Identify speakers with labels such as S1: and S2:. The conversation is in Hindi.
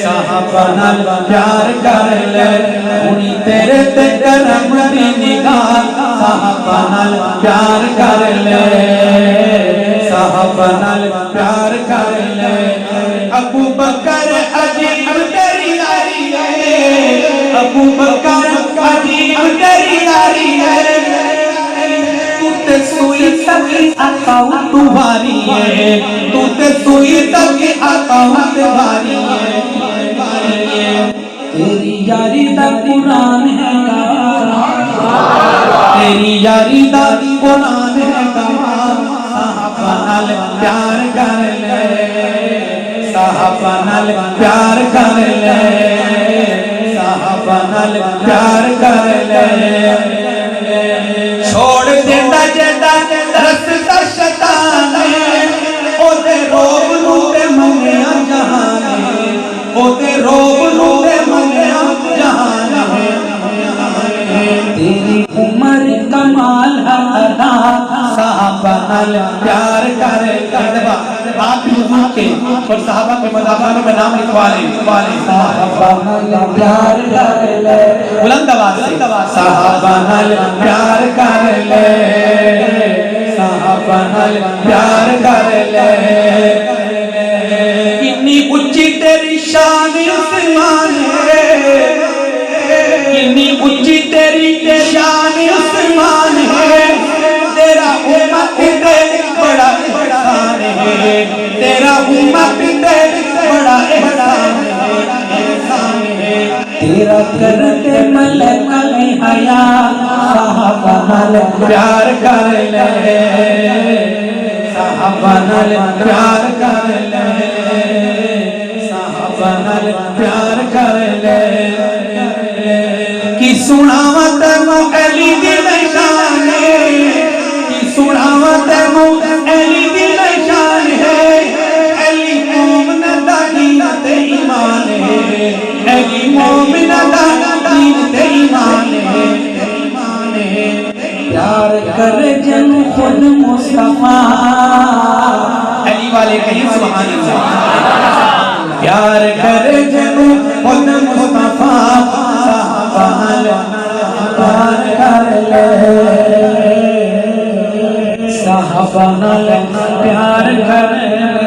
S1: साहबा नाल प्यार कर ले उनी तेरे ते करम दी निगाह साहबा नाल प्यार कर ले साहबा नाल प्यार कर ले अबू बकर अजीब तेरी यारी है अबू बकर अजीब तेरी यारी है तू ते सुई तक आकाऊ तुम्हारी है तू ते सुई तक आकाऊ तुम्हारी है तेरी यारी दा कुरान है तेरी यारी दा कुरान है साहबा नाल प्यार कर ले साहबा नाल प्यार कर ले साहबा नाल प्यार कर ले छोड़ देता जेदा रस्ता शैतान ओदे रोब नूं ते मन्निया जहान ओदे रोब नूं ते मन्निया जहान तेरी उम्र कमाल है अदा साहबा नाल प्यार कर दबा आप भी हुजूर के और साहबा के मदाबान में नाम लिखवा ले साहबा नाल प्यार कर ले बुलंद आवाज से साहबा नाल प्यार कर ले साहबा नाल प्यार कर ले कितनी ऊंची तेरी शान उस्मान है कितनी ऊंची तेरी शान उस्मान है तेरा उम्मत पे बड़ा एहसान है तेरा उम्मत पे बड़ा एहसान है तेरा करते मलक में हया साहबा नाल प्यार कर ले साहबा नाल प्यार कर ले साहबा नाल प्यार कर ले कि सुनावा तैनू अली दी निशान कि सुनावा तैनू अली दी निशान है अली मोमिन दा दीन ते ईमान है अली मोमिन दा दीन ते ईमान है प्यार कर जन खुद मुस्तफा अली वाले कहीं सुभान अल्लाह प्यार कर जन खुद मुस्तफा साहबा नाल प्यार कर ले साहबा नाल प्यार कर ले